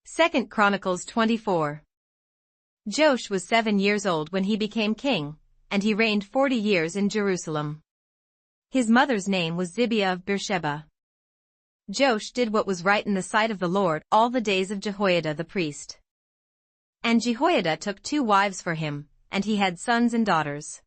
2Chronicles24. Joash was 7 years old when he became king, and he reigned 40 years in Jerusalem. His mother's name was Zibiah of Beersheba. Joash did what was right in the sight of the Lord all the days of Jehoiada the priest. And Jehoiada took 2 wives for him, and he had sons and daughters.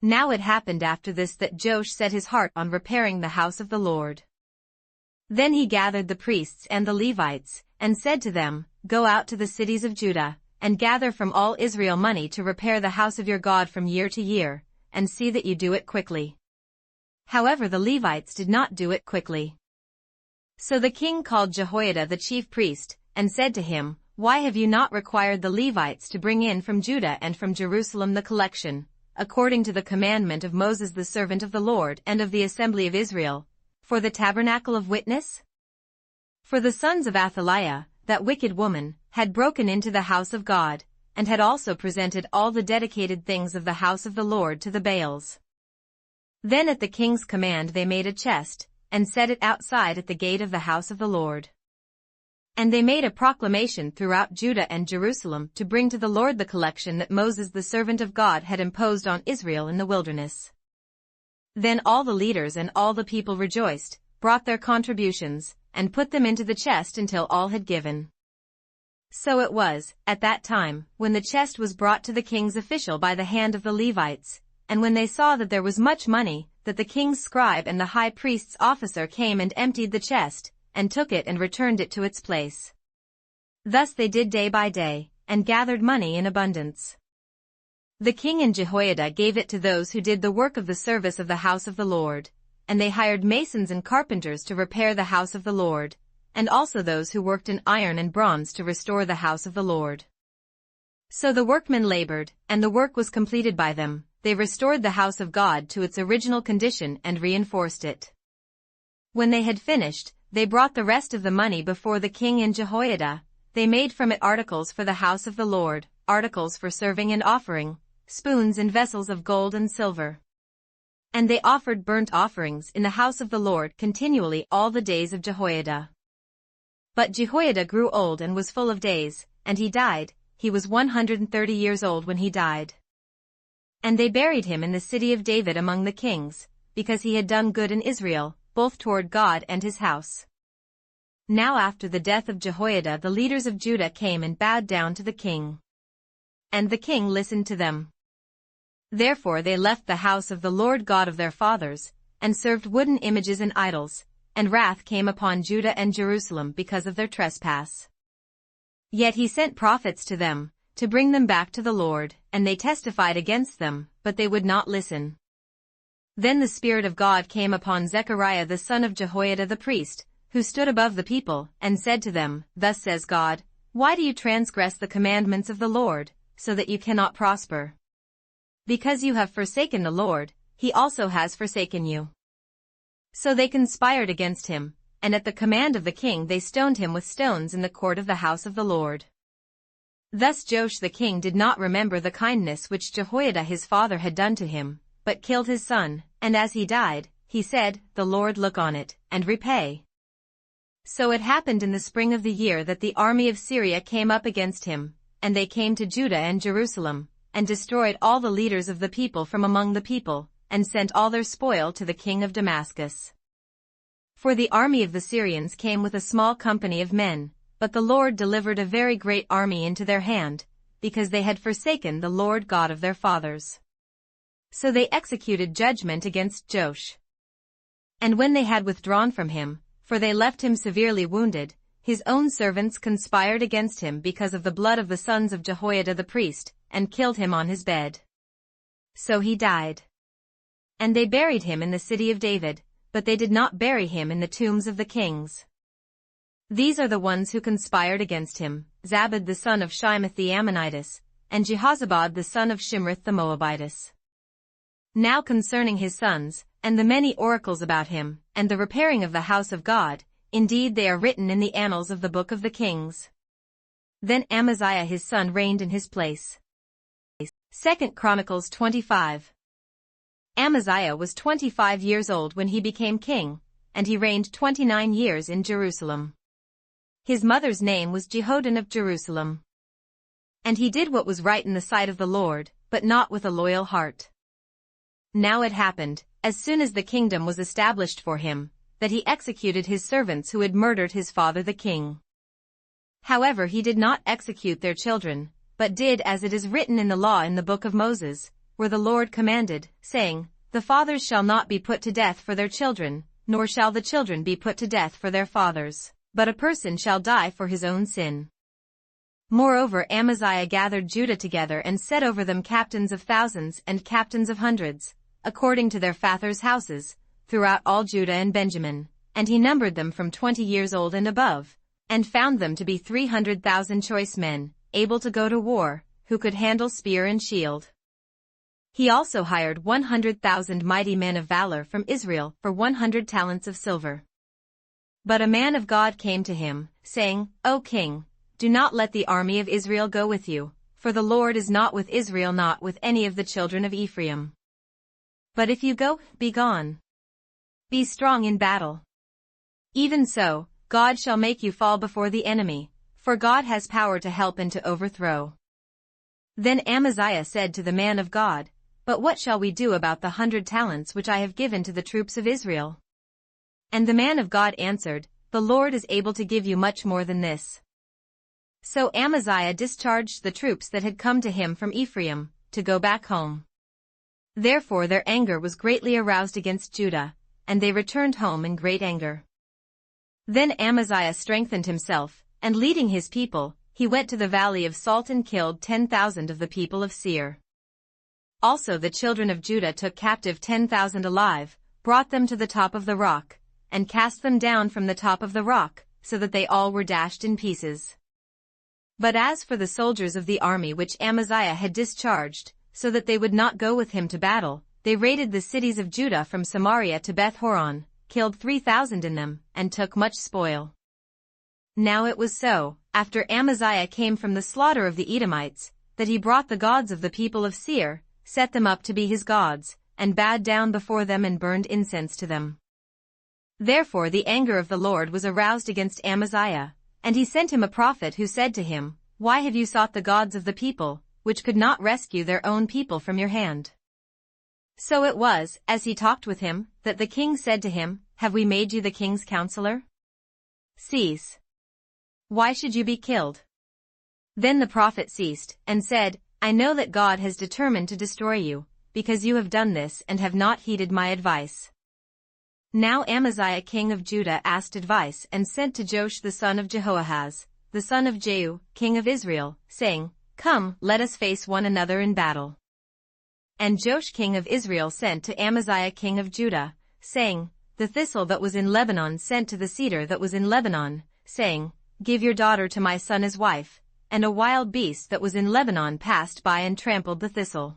Now it happened after this that Joash set his heart on repairing the house of the Lord. Then he gathered the priests and the Levites, and said to them, "Go out to the cities of Judah, and gather from all Israel money to repair the house of your God from year to year, and see that you do it quickly." However, the Levites did not do it quickly. So the king called Jehoiada the chief priest, and said to him, "Why have you not required the Levites to bring in from Judah and from Jerusalem the collection, according to the commandment of Moses the servant of the Lord and of the assembly of Israel, for the tabernacle of witness?" For the sons of Athaliah, that wicked woman, had broken into the house of God, and had also presented all the dedicated things of the house of the Lord to the Baals. Then at the king's command they made a chest, and set it outside at the gate of the house of the Lord. And they made a proclamation throughout Judah and Jerusalem to bring to the Lord the collection that Moses the servant of God had imposed on Israel in the wilderness. Then all the leaders and all the people rejoiced, brought their contributions, and put them into the chest until all had given. So it was, at that time, when the chest was brought to the king's official by the hand of the Levites, and when they saw that there was much money, that the king's scribe and the high priest's officer came and emptied the chest, and took it and returned it to its place. Thus they did day by day, and gathered money in abundance. The king and Jehoiada gave it to those who did the work of the service of the house of the Lord, and they hired masons and carpenters to repair the house of the Lord, and also those who worked in iron and bronze to restore the house of the Lord. So the workmen labored, and the work was completed by them. They restored the house of God to its original condition and reinforced it. When they had finished, they brought the rest of the money before the king and Jehoiada. They made from it articles for the house of the Lord, articles for serving and offering, spoons and vessels of gold and silver. And they offered burnt offerings in the house of the Lord continually all the days of Jehoiada. But Jehoiada grew old and was full of days, and he died. He was 130 years old when he died. And they buried him in the city of David among the kings, because he had done good in Israel, both toward God and his house. Now after the death of Jehoiada the leaders of Judah came and bowed down to the king. And the king listened to them. Therefore they left the house of the Lord God of their fathers, and served wooden images and idols, and wrath came upon Judah and Jerusalem because of their trespass. Yet he sent prophets to them, to bring them back to the Lord, and they testified against them, but they would not listen. Then the Spirit of God came upon Zechariah the son of Jehoiada the priest, who stood above the people, and said to them, "Thus says God, why do you transgress the commandments of the Lord, so that you cannot prosper? Because you have forsaken the Lord, he also has forsaken you." So they conspired against him, and at the command of the king they stoned him with stones in the court of the house of the Lord. Thus Joash the king did not remember the kindness which Jehoiada his father had done to him, but killed his son, and as he died, he said, "The Lord look on it, and repay." So it happened in the spring of the year that the army of Syria came up against him, and they came to Judah and Jerusalem, and destroyed all the leaders of the people from among the people, and sent all their spoil to the king of Damascus. For the army of the Syrians came with a small company of men, but the Lord delivered a very great army into their hand, because they had forsaken the Lord God of their fathers. So they executed judgment against Joash. And when they had withdrawn from him, for they left him severely wounded, his own servants conspired against him because of the blood of the sons of Jehoiada the priest, and killed him on his bed. So he died. And they buried him in the city of David, but they did not bury him in the tombs of the kings. These are the ones who conspired against him, Zabad the son of Shimeth the Ammonitess, and Jehozabad the son of Shimrith the Moabitess. Now concerning his sons, and the many oracles about him, and the repairing of the house of God, indeed they are written in the annals of the book of the kings. Then Amaziah his son reigned in his place. 2Chronicles25. Amaziah was 25 years old when he became king, and he reigned 29 years in Jerusalem. His mother's name was Jehoadan of Jerusalem. And he did what was right in the sight of the Lord, but not with a loyal heart. Now it happened, as soon as the kingdom was established for him, that he executed his servants who had murdered his father the king. However, he did not execute their children, but did as it is written in the law in the book of Moses, where the Lord commanded, saying, "The fathers shall not be put to death for their children, nor shall the children be put to death for their fathers, but a person shall die for his own sin." Moreover, Amaziah gathered Judah together and set over them captains of thousands and captains of hundreds, according to their fathers' houses, throughout all Judah and Benjamin, and he numbered them from 20 years old and above, and found them to be 300,000 choice men, able to go to war, who could handle spear and shield. He also hired 100,000 mighty men of valor from Israel for 100 talents of silver. But a man of God came to him, saying, "O king, do not let the army of Israel go with you, for the Lord is not with Israel, not with any of the children of Ephraim. But if you go, be gone. Be strong in battle. Even so, God shall make you fall before the enemy, for God has power to help and to overthrow." Then Amaziah said to the man of God, "But what shall we do about the 100 talents which I have given to the troops of Israel?" And the man of God answered, "The Lord is able to give you much more than this." So Amaziah discharged the troops that had come to him from Ephraim, to go back home. Therefore their anger was greatly aroused against Judah, and they returned home in great anger. Then Amaziah strengthened himself, and leading his people, he went to the valley of Salt and killed 10,000 of the people of Seir. Also the children of Judah took captive 10,000 alive, brought them to the top of the rock, and cast them down from the top of the rock, so that they all were dashed in pieces. But as for the soldiers of the army which Amaziah had discharged, so that they would not go with him to battle, they raided the cities of Judah from Samaria to Beth-horon, killed 3,000 in them, and took much spoil. Now it was so, after Amaziah came from the slaughter of the Edomites, that he brought the gods of the people of Seir, set them up to be his gods, and bowed down before them and burned incense to them. Therefore the anger of the Lord was aroused against Amaziah, and he sent him a prophet who said to him, "Why have you sought the gods of the people, which could not rescue their own people from your hand?" So it was, as he talked with him, that the king said to him, "Have we made you the king's counselor? Cease. Why should you be killed?" Then the prophet ceased, and said, "I know that God has determined to destroy you, because you have done this and have not heeded my advice." Now Amaziah king of Judah asked advice and sent to Joash the son of Jehoahaz, the son of Jehu, king of Israel, saying, "Come, let us face one another in battle." And Joash king of Israel sent to Amaziah king of Judah, saying, "The thistle that was in Lebanon sent to the cedar that was in Lebanon, saying, 'Give your daughter to my son as wife,' and a wild beast that was in Lebanon passed by and trampled the thistle.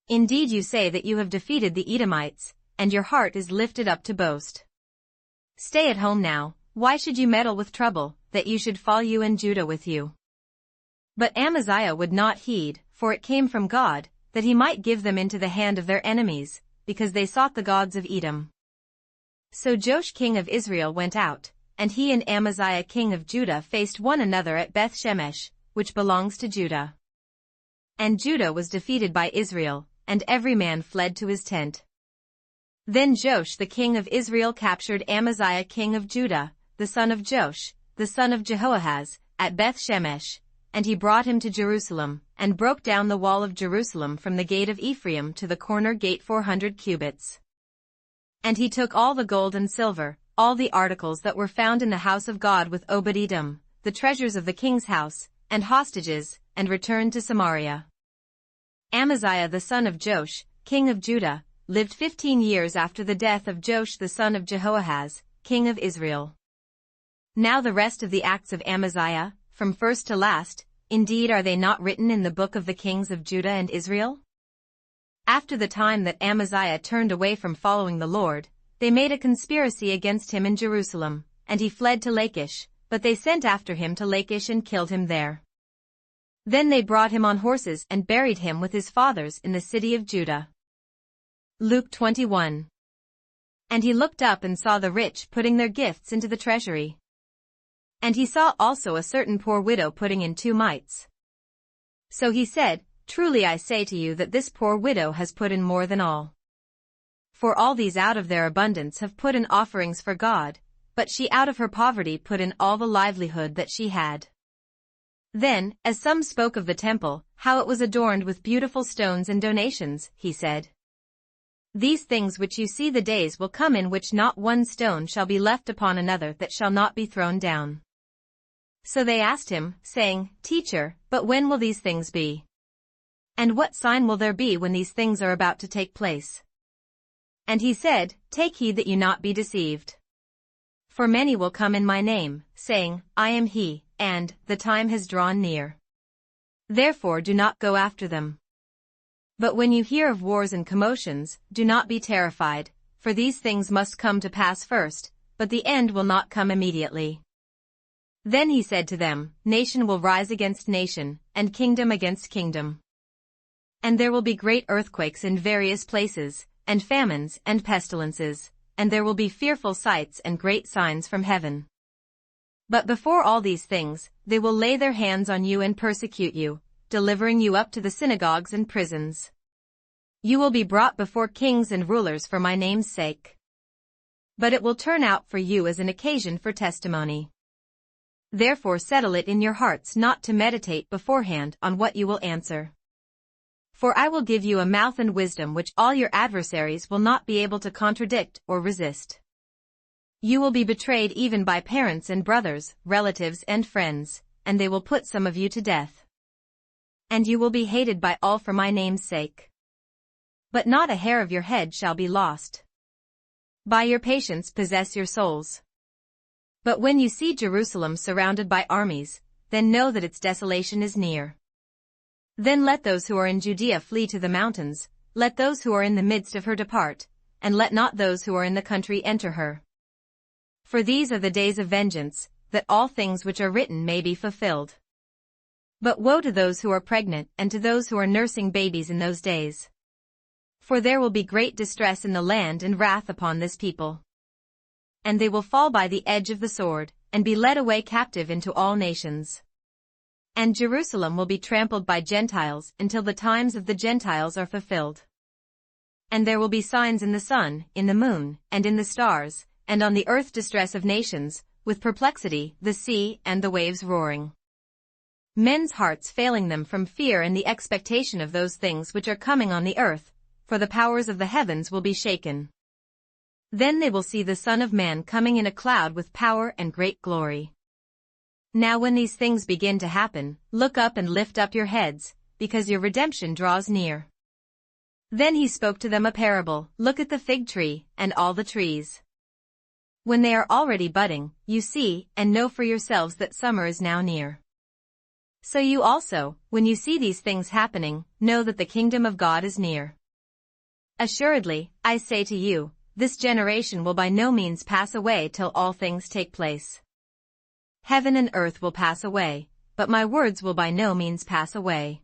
Indeed you say that you have defeated the Edomites, and your heart is lifted up to boast. Stay at home now, why should you meddle with trouble, that you should fall you and Judah with you?" But Amaziah would not heed, for it came from God, that he might give them into the hand of their enemies, because they sought the gods of Edom. So Joash king of Israel went out, and he and Amaziah king of Judah faced one another at Beth-shemesh, which belongs to Judah. And Judah was defeated by Israel, and every man fled to his tent. Then Joash the king of Israel captured Amaziah king of Judah, the son of Joash, the son of Jehoahaz, at Beth-shemesh, and he brought him to Jerusalem, and broke down the wall of Jerusalem from the gate of Ephraim to the corner gate 400 cubits. And he took all the gold and silver, all the articles that were found in the house of God with Obed-Edom, the treasures of the king's house, and hostages, and returned to Samaria. Amaziah the son of Joash, king of Judah, lived 15 years after the death of Joash the son of Jehoahaz, king of Israel. Now the rest of the acts of Amaziah, from first to last, indeed are they not written in the book of the kings of Judah and Israel? After the time that Amaziah turned away from following the Lord, they made a conspiracy against him in Jerusalem, and he fled to Lachish, but they sent after him to Lachish and killed him there. Then they brought him on horses and buried him with his fathers in the city of Judah. Luke 21. And he looked up and saw the rich putting their gifts into the treasury. And he saw also a certain poor widow putting in 2 mites. So he said, Truly I say to you that this poor widow has put in more than all. For all these out of their abundance have put in offerings for God, but she out of her poverty put in all the livelihood that she had. Then, as some spoke of the temple, how it was adorned with beautiful stones and donations, he said, These things which you see, the days will come in which not one stone shall be left upon another that shall not be thrown down. So they asked him, saying, Teacher, but when will these things be? And what sign will there be when these things are about to take place? And he said, Take heed that you not be deceived. For many will come in my name, saying, I am he, and, the time has drawn near. Therefore do not go after them. But when you hear of wars and commotions, do not be terrified, for these things must come to pass first, but the end will not come immediately. Then he said to them, Nation will rise against nation, and kingdom against kingdom. And there will be great earthquakes in various places, and famines and pestilences, and there will be fearful sights and great signs from heaven. But before all these things, they will lay their hands on you and persecute you, delivering you up to the synagogues and prisons. You will be brought before kings and rulers for my name's sake. But it will turn out for you as an occasion for testimony. Therefore settle it in your hearts not to meditate beforehand on what you will answer. For I will give you a mouth and wisdom which all your adversaries will not be able to contradict or resist. You will be betrayed even by parents and brothers, relatives and friends, and they will put some of you to death. And you will be hated by all for my name's sake. But not a hair of your head shall be lost. By your patience possess your souls. But when you see Jerusalem surrounded by armies, then know that its desolation is near. Then let those who are in Judea flee to the mountains, let those who are in the midst of her depart, and let not those who are in the country enter her. For these are the days of vengeance, that all things which are written may be fulfilled. But woe to those who are pregnant and to those who are nursing babies in those days. For there will be great distress in the land and wrath upon this people. And they will fall by the edge of the sword, and be led away captive into all nations. And Jerusalem will be trampled by Gentiles until the times of the Gentiles are fulfilled. And there will be signs in the sun, in the moon, and in the stars, and on the earth distress of nations, with perplexity, the sea and the waves roaring. Men's hearts failing them from fear and the expectation of those things which are coming on the earth, for the powers of the heavens will be shaken. Then they will see the Son of Man coming in a cloud with power and great glory. Now when these things begin to happen, look up and lift up your heads, because your redemption draws near. Then he spoke to them a parable, Look at the fig tree, and all the trees. When they are already budding, you see, and know for yourselves that summer is now near. So you also, when you see these things happening, know that the kingdom of God is near. Assuredly, I say to you, this generation will by no means pass away till all things take place. Heaven and earth will pass away, but my words will by no means pass away.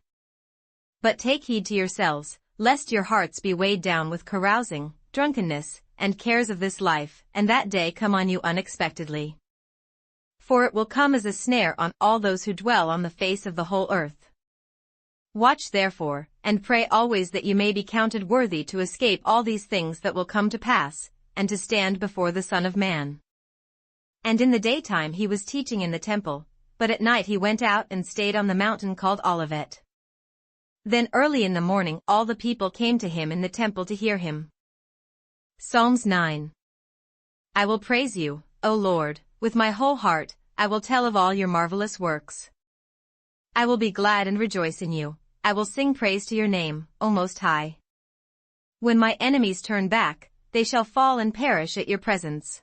But take heed to yourselves, lest your hearts be weighed down with carousing, drunkenness, and cares of this life, and that day come on you unexpectedly. For it will come as a snare on all those who dwell on the face of the whole earth. Watch therefore, and pray always that you may be counted worthy to escape all these things that will come to pass, and to stand before the Son of Man. And in the daytime he was teaching in the temple, but at night he went out and stayed on the mountain called Olivet. Then early in the morning all the people came to him in the temple to hear him. Psalms 9. I will praise you, O Lord, with my whole heart, I will tell of all your marvelous works. I will be glad and rejoice in you, I will sing praise to your name, O Most High. When my enemies turn back, they shall fall and perish at your presence.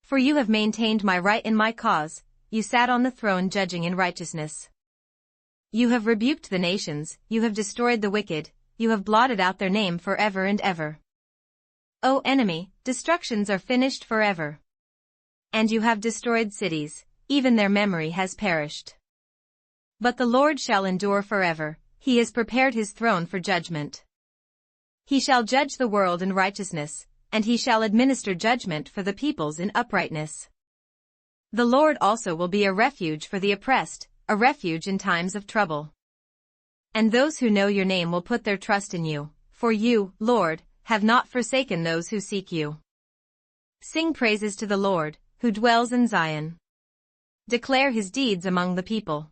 For you have maintained my right in my cause, you sat on the throne judging in righteousness. You have rebuked the nations, you have destroyed the wicked, you have blotted out their name forever and ever. O enemy, destructions are finished forever. And you have destroyed cities, even their memory has perished. But the Lord shall endure forever, he has prepared his throne for judgment. He shall judge the world in righteousness, and he shall administer judgment for the peoples in uprightness. The Lord also will be a refuge for the oppressed, a refuge in times of trouble. And those who know your name will put their trust in you, for you, Lord, have not forsaken those who seek you. Sing praises to the Lord, who dwells in Zion. Declare his deeds among the people.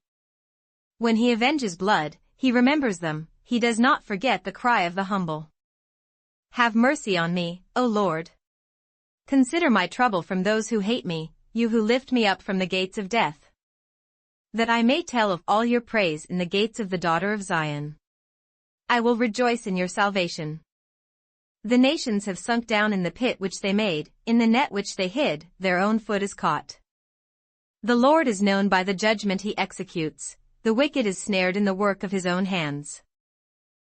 When he avenges blood, he remembers them, he does not forget the cry of the humble. Have mercy on me, O Lord. Consider my trouble from those who hate me, you who lift me up from the gates of death. That I may tell of all your praise in the gates of the daughter of Zion. I will rejoice in your salvation. The nations have sunk down in the pit which they made, in the net which they hid, their own foot is caught. The Lord is known by the judgment he executes, the wicked is snared in the work of his own hands.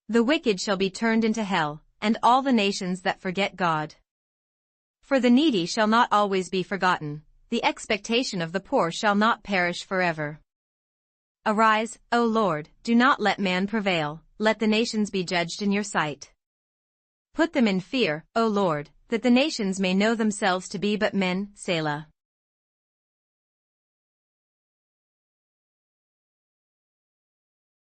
The wicked shall be turned into hell, and all the nations that forget God. For the needy shall not always be forgotten, the expectation of the poor shall not perish forever. Arise, O Lord, do not let man prevail, let the nations be judged in your sight. Put them in fear, O Lord, that the nations may know themselves to be but men, Selah.